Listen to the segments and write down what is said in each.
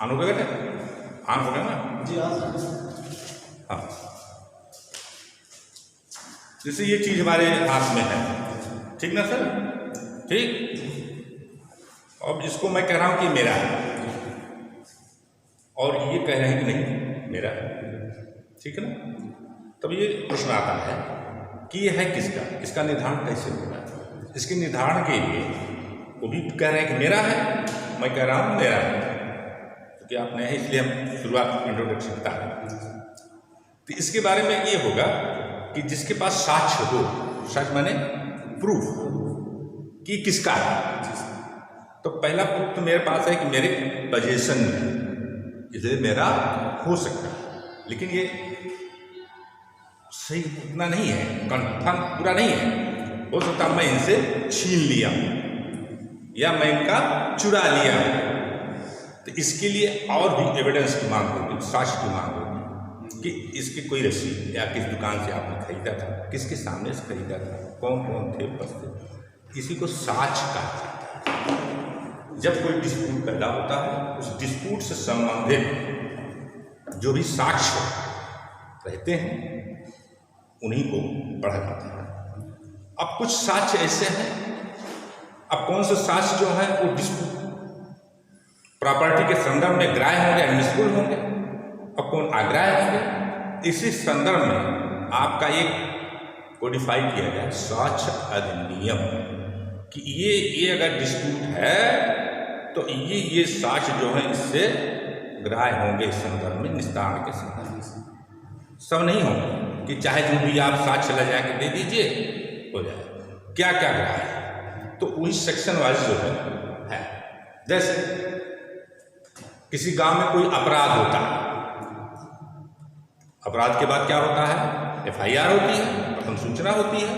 On हो गया बेटा? ऑन हो गया ना जी हाँ। हाँ। जैसे ये चीज हमारे हाथ में है, ठीक ना सर? ठीक। अब इसको मैं कह रहा हूं कि मेरा है, और ये कह रहे हैं कि नहीं मेरा है, ठीक है ना? तब ये प्रश्न आता है कि ये है किसका, इसका निर्धारण कैसे होगा? इसके निर्धारण के लिए वो भी कह रहे हैं कि मेरा है, मैं कह रहा हूं मेरा है, क्योंकि आप नए हैं इसलिए हम शुरुआत इंट्रोडक्शन बता रहे हैं। तो इसके बारे में ये होगा कि जिसके पास साक्ष्य हो, साक्ष्य माने प्रूफ कि किसका है। तो पहला प्रूफ तो मेरे पास है कि मेरे पोजीशन में, इसलिए मेरा हो सकता है, लेकिन ये सही उतना नहीं है, कन्फर्म पूरा नहीं है। हो सकता है मैं इनसे छीन लिया या मैं इनका चुरा लिया, तो इसके लिए और भी एविडेंस की मांग होगी, साक्ष्य की मांग होगी कि इसकी कोई रसीद या किस दुकान से आपने खरीदा था, किसके सामने से खरीदा था, कौन कौन थे उपस्थित, इसी को साक्ष्य कहा जाता है। जब कोई डिस्प्यूट पैदा होता है, उस डिस्प्यूट से संबंधित जो भी साक्ष्य रहते हैं उन्हीं को पढ़ा जाता है। अब कुछ साक्ष्य ऐसे हैं, अब कौन से साक्ष्य जो है वो डिस्प्यूट प्रॉपर्टी के संदर्भ में ग्राह्य होंगे, एडमिसिबल होंगे, और कौन अग्राह्य होंगे। इसी संदर्भ में आपका एक कोडिफाई किया गया साक्ष्य अधिनियम कि ये अगर डिस्प्यूट है तो ये साक्ष्य जो है इससे ग्राह्य होंगे, इस संदर्भ में निस्तारण के संदर्भ में। सब नहीं होंगे कि चाहे जो भी आप साक्ष्य ले जाके दे दीजिए हो जाए, क्या क्या ग्राह्य है, तो वही सेक्शन वाइज जो है। जैसे किसी गांव में कोई अपराध होता है, अपराध के बाद क्या होता है? FIR होती है, प्रथम सूचना होती है,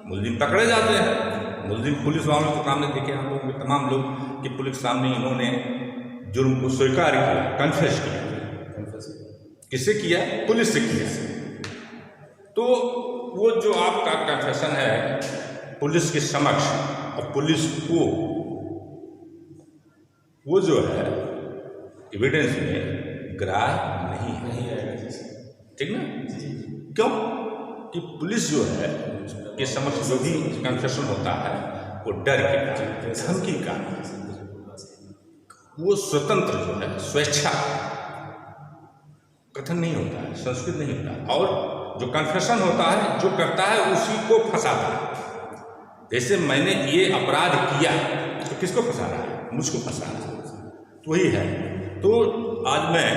मुलजिम पकड़े जाते हैं। मुलजिम पुलिस वालों के सामने देखे हम लोग तमाम लोग कि पुलिस सामने इन्होंने जुर्म को स्वीकार किया, कन्फेस किया। किससे किया? पुलिस से किया। तो वो जो आपका कन्फेशन है पुलिस के समक्ष, और पुलिस को वो जो है एविडेंस में ग्राह्य नहीं है, ठीक ना? क्यों? कि पुलिस जो है के समक्ष जो भी कन्फेशन होता है वो डर के, धमकी का, वो स्वतंत्र जो है स्वेच्छा कथन नहीं होता है, संस्कृत नहीं होता है। और जो कन्फेशन होता है जो करता है उसी को फंसाता है। जैसे मैंने ये अपराध किया तो किसको फंसा रहा है? मुझको फंसा रहा है। तो वही है। तो आज मैं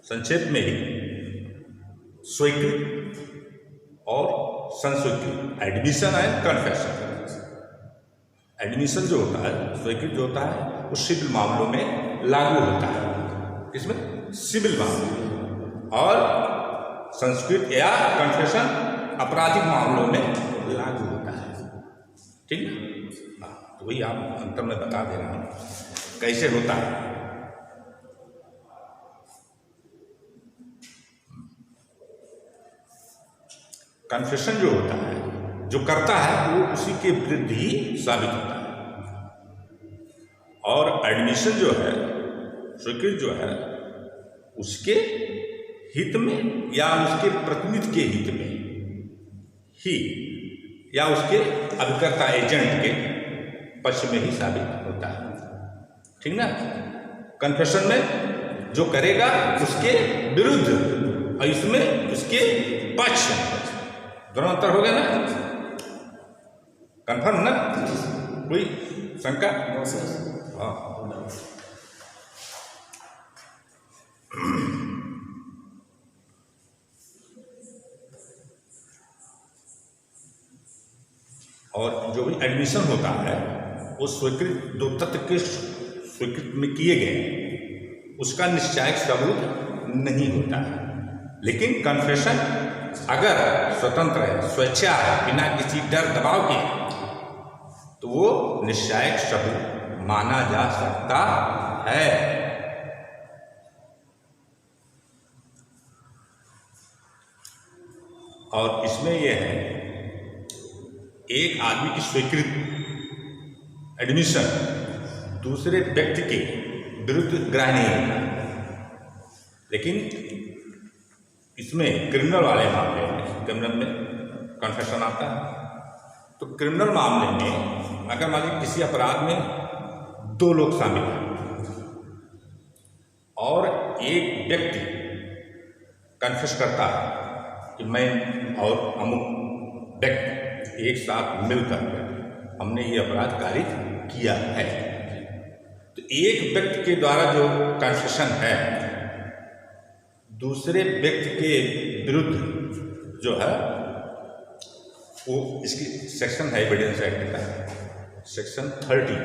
संक्षेप में ही स्वीकृत और संस्वीकृत, एडमिशन एंड कन्फेशन। एडमिशन जो होता है, स्वीकृत जो होता है वो सिविल मामलों में लागू होता है, इसमें सिविल मामले, और संस्कृत या कन्फेशन आपराधिक मामलों में लागू होता है, ठीक है? तो वही आप अंतर में बता दे रहा हूँ कैसे होता है। कन्फेशन जो होता है, जो करता है वो उसी के विरुद्ध ही साबित होता है, और एडमिशन जो है, स्वीकृत जो है, उसके हित में या उसके प्रतिनिधि के हित में ही या उसके अभिकर्ता एजेंट के पक्ष में ही साबित होता है, ठीक ना? कन्फेशन में जो करेगा उसके विरुद्ध और इसमें उसके पक्ष, दोनों अंतर हो गया ना? कंफर्म ना? कोई शंका? हाँ। और जो भी एडमिशन होता है वो स्वीकृत दो तत्व के स्वीकृत में किए गए, उसका निश्चायक सबूत नहीं होता है। लेकिन कन्फेशन अगर स्वतंत्र है, स्वेच्छा है, बिना किसी डर दबाव के, तो वो निश्चायक सबूत माना जा सकता है। और इसमें यह है, एक आदमी की स्वीकृत एडमिशन दूसरे व्यक्ति के विरुद्ध ग्राह्य नहीं होता। लेकिन इसमें क्रिमिनल वाले मामले में, क्रिमिनल में कन्फेशन आता है। तो क्रिमिनल मामले में अगर मान लीजिए किसी अपराध में 2 लोग शामिल हैं और एक व्यक्ति कन्फेस करता है कि मैं और अमुक व्यक्ति एक साथ मिलकर हमने ये अपराध कारित किया है, तो एक व्यक्ति के द्वारा जो कन्फेशन है दूसरे व्यक्ति के विरुद्ध जो है वो इसकी सेक्शन है एविडेंस एक्ट का सेक्शन 30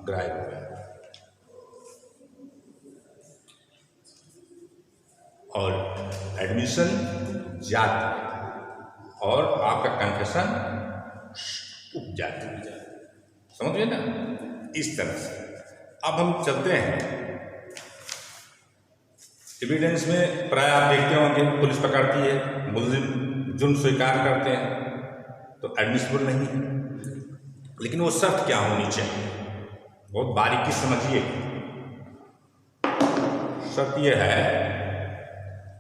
ग्राह्य हो गया। और एडमिशन जाति और आपका कन्फेशन उपजाति, समझिए ना, इस तरह से। अब हम चलते हैं एविडेंस में। प्राय आप देखते होंगे पुलिस पकड़ती है, मुल्जिम जुर्म स्वीकार करते हैं तो एडमिसिबल नहीं है। लेकिन वो शर्त क्या होनी चाहिए, बहुत बारीकी समझिए। शर्त यह है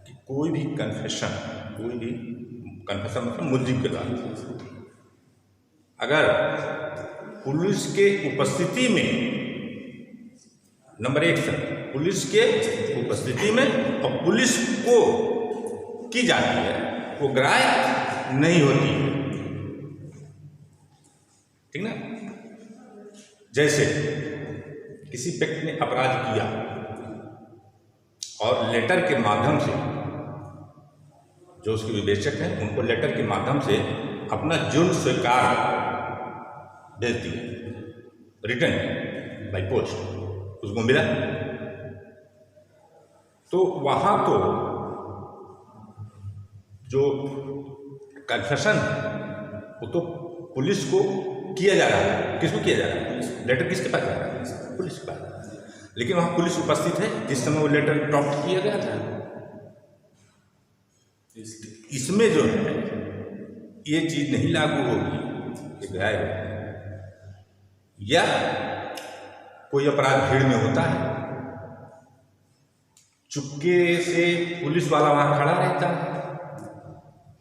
कि कोई भी कन्फेशन मतलब मुल्जिम के द्वारा अगर पुलिस के उपस्थिति में, नंबर 1 सर, पुलिस के उपस्थिति में और पुलिस को की जाती है, वो ग्राह्य नहीं होती है, ठीक ना। जैसे किसी व्यक्ति ने अपराध किया और लेटर के माध्यम से, जो उसके विवेचक हैं उनको लेटर के माध्यम से अपना जुर्म स्वीकार भेज दिया, रिटर्न बाय पोस्ट, उसको मिला, तो वहां तो जो कन्फेशन वो तो पुलिस को किया जा रहा है। किसको किया जा रहा है? लेटर किसके पास जा रहा है? पुलिस के पास। लेकिन वहां पुलिस उपस्थित है जिस समय वो लेटर ड्राफ्ट किया गया था। इसमें जो है ये चीज नहीं लागू होगी, या कोई अपराध भीड़ में होता है, चुपके से पुलिस वाला वहां खड़ा रहता है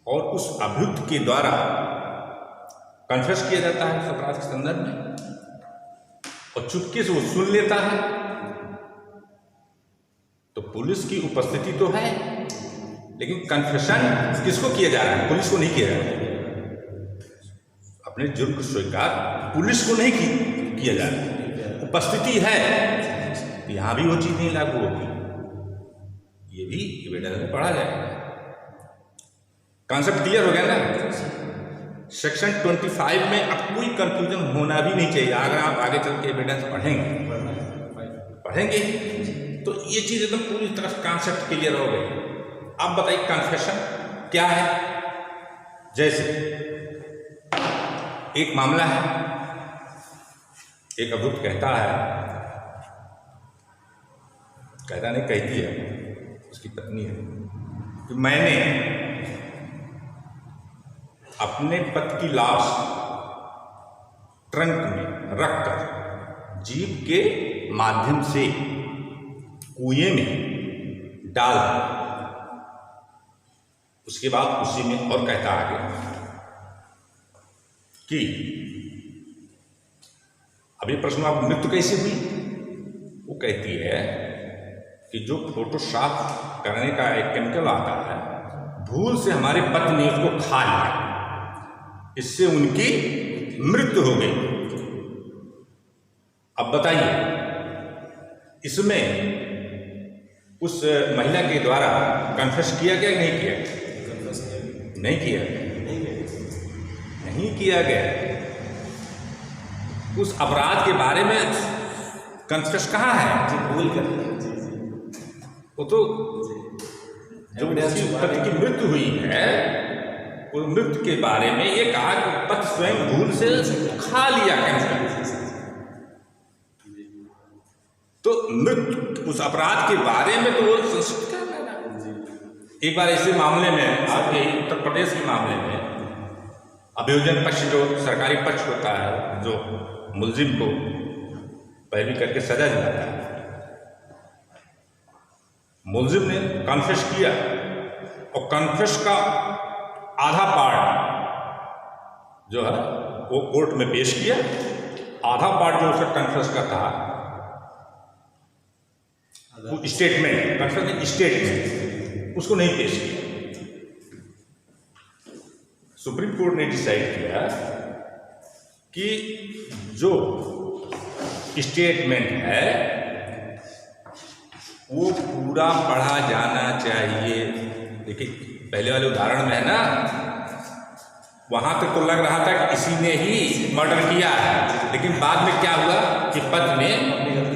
और उस अभियुक्त के द्वारा कन्फेस किया जाता है उस अपराध के संदर्भ में, और चुपके से वो सुन लेता है, तो पुलिस की उपस्थिति तो है, लेकिन कन्फेशन किसको किया जा रहा है? पुलिस को नहीं किया जा रहा है। अपने जुर्म को स्वीकार पुलिस को नहीं किया जा रहा है, उपस्थिति है, यहां भी वो चीज नहीं लागू होगी। ये भी एविडेंस में पढ़ा जाएगा। कॉन्सेप्ट क्लियर हो गया ना? सेक्शन 25 में अब कोई कंफ्यूजन होना भी नहीं चाहिए। अगर आप आगे चल के एविडेंस पढ़ेंगे तो ये चीज एकदम पूरी तरह कॉन्सेप्ट क्लियर हो गई। अब बताइए कन्फेशन क्या है। जैसे एक मामला है, एक अभियुक्त कहता नहीं, कहती है, उसकी पत्नी है कि मैंने अपने पति की लाश ट्रंक में रखकर जीप के माध्यम से कुएं में डाल दिया। उसके बाद उसी में और कहता आगे कि अभी प्रश्न आप मृत्यु कैसे हुई? वो कहती है कि जो फोटोशॉप करने का एक केमिकल आता है, भूल से हमारे पति ने उसको खा लिया, इससे उनकी मृत्यु हो गई। अब बताइए इसमें उस महिला के द्वारा कन्फेस किया गया नहीं किया? नहीं किया गया। उस अपराध के बारे में कन्फेस कहाँ है? भूल कर वो तो जब उसकी पति की मृत्यु हुई है, उस मृत्यु के बारे में ये कहा कि पति स्वयं भूल से खा लिया केमिकल। तो मृत्यु उस अपराध के बारे में तो वो संस्कृत कर लेना। एक बार ऐसे मामले में, आपके उत्तर प्रदेश के मामले में, अभियोजन पक्ष जो सरकारी पक्ष होता है, जो मुल्जिम को पैरवी करके सजा दिलाता है। मुलजिम ने कन्फेस किया और कन्फेस का आधा पार्ट जो है वो कोर्ट में पेश किया, आधा पार्ट जो उसका कन्फेस का था वो स्टेटमेंट, कन्फेस स्टेटमेंट उसको नहीं पेश किया। सुप्रीम कोर्ट ने डिसाइड किया कि जो स्टेटमेंट है वो पूरा पढ़ा जाना चाहिए। देखिए पहले वाले उदाहरण में है ना, वहां तक तो लग रहा था कि इसी ने ही मर्डर किया है, लेकिन बाद में क्या हुआ कि पति ने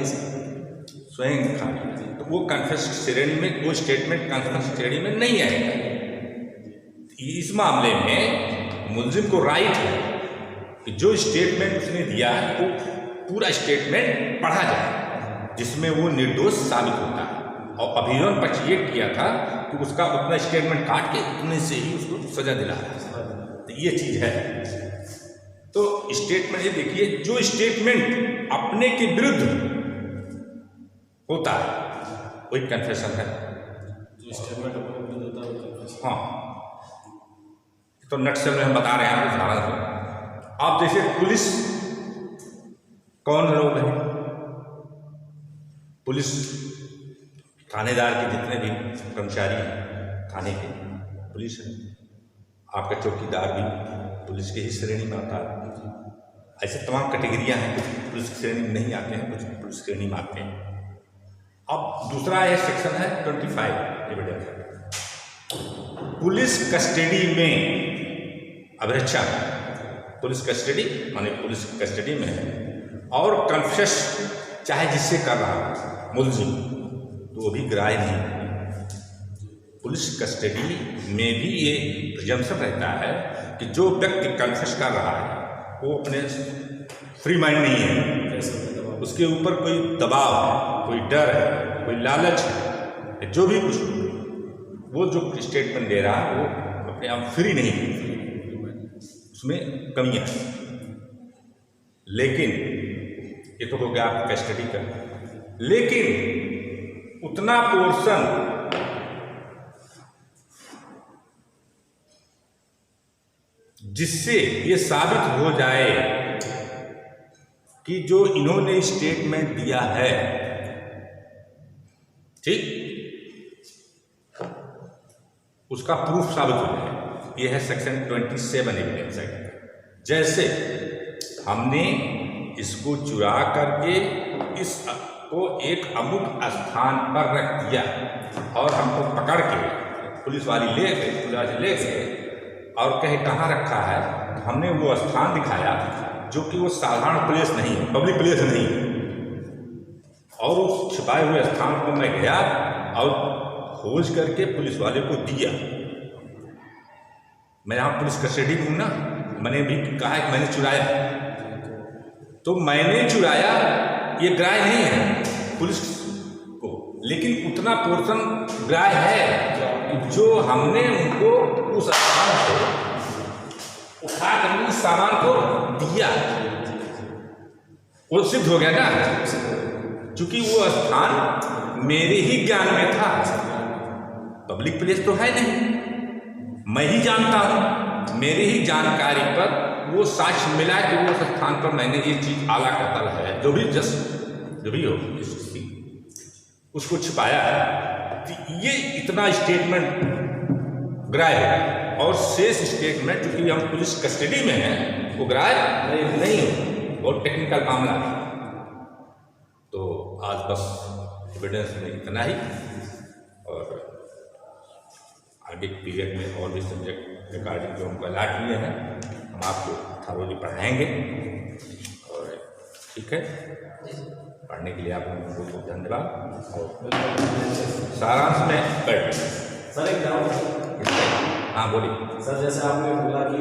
स्वयं खा लिया। तो वो कन्फेस श्रेणी में, वो स्टेटमेंट कन्फेस श्रेणी में नहीं आएगा। इस मामले में मुलजिम को राइट है कि जो स्टेटमेंट उसने दिया है वो पूरा स्टेटमेंट पढ़ा जाए, जिसमें वो निर्दोष साबित होता है। और अभियोजन पक्ष ये किया था कि उसका उतना स्टेटमेंट काट के उतने से ही उसको सजा दिला है। तो ये चीज़ है। तो स्टेटमेंट ये देखिए, जो स्टेटमेंट अपने के विरुद्ध होता है वही कन्फेशन है। जो स्टेटमेंट अपने विरुद्ध होता है वो कन्फेशन। हाँ, तो नटशल में हम बता रहे हैं उदाहरण से। आप जैसे पुलिस कौन लोग हैं, पुलिस थानेदार के जितने भी कर्मचारी हैं थाने के, पुलिस है। आपका चौकीदार भी पुलिस के ही श्रेणी में आता है। ऐसे तमाम कैटेगरियां हैं, कुछ पुलिस की श्रेणी में नहीं आते हैं, कुछ पुलिस श्रेणी में आते हैं। अब दूसरा है सेक्शन है 25 एविडेंस। पुलिस कस्टडी में अभिरक्षा, पुलिस कस्टडी माने पुलिस कस्टडी में है और कन्फेस चाहे जिससे कर रहा हो मुलजिम, तो वो भी ग्राह्य नहीं। पुलिस कस्टडी में भी ये प्रिजम्पशन रहता है कि जो व्यक्ति कन्फेस कर रहा है वो अपने फ्री माइंड नहीं है, उसके ऊपर कोई दबाव है, कोई डर है, कोई लालच है, जो भी कुछ वो जो स्टेटमेंट दे रहा है वो अपने आप फ्री नहीं है, उसमें कमियां हैं। लेकिन ये तो हो गया आप कस्टडी का, लेकिन उतना पोर्शन जिससे ये साबित हो जाए कि जो इन्होंने स्टेटमेंट दिया है, ठीक, उसका प्रूफ साबित हो जाए। यह है सेक्शन 27 एविडेंस एक्ट। जैसे हमने इसको चुरा करके इसको एक अमुक स्थान पर रख दिया और हमको पकड़ के पुलिस वाली ले गए और कहे कहाँ रखा है, हमने वो स्थान दिखाया जो कि वो साधारण प्लेस नहीं है, पब्लिक प्लेस नहीं है, और उस छिपाए हुए स्थान को मैं गया और खोज करके पुलिस वाले को दिया। मैं यहाँ पुलिस कस्टडी में हूँ ना, मैंने भी कहा कि मैंने चुराया, तो मैंने चुराया ये ग्राह्य नहीं है पुलिस को, लेकिन उतना पोर्शन ग्राह्य है जो हमने उनको उस स्थान से उठा कर उस सामान को दिया, वो सिद्ध हो गया ना, क्योंकि वो स्थान मेरे ही ज्ञान में था, पब्लिक प्लेस तो है नहीं, मैं ही जानता हूँ, मेरी ही जानकारी पर वो साक्ष्य मिला कि वो स्थान पर मैंने ये चीज आला कतल है, जो भी हो उसको छिपाया है। तो ये इतना स्टेटमेंट ग्राह्य है और शेष स्टेटमेंट क्योंकि हम पुलिस कस्टडी में हैं वो ग्राह्य नहीं हो, बहुत टेक्निकल मामला है। तो आज बस एविडेंस में इतना ही, और आगे पीरियड में और भी सब्जेक्ट रिगार्डिंग जो हमको अलॉट हुए हैं हम आपको थॉरोली पढ़ाएंगे। और ठीक है, पढ़ने के लिए आपको बहुत बहुत धन्यवाद। और सारांश में बैठ सर एक डाउट। हाँ बोलिए सर, जैसे आपने बोला कि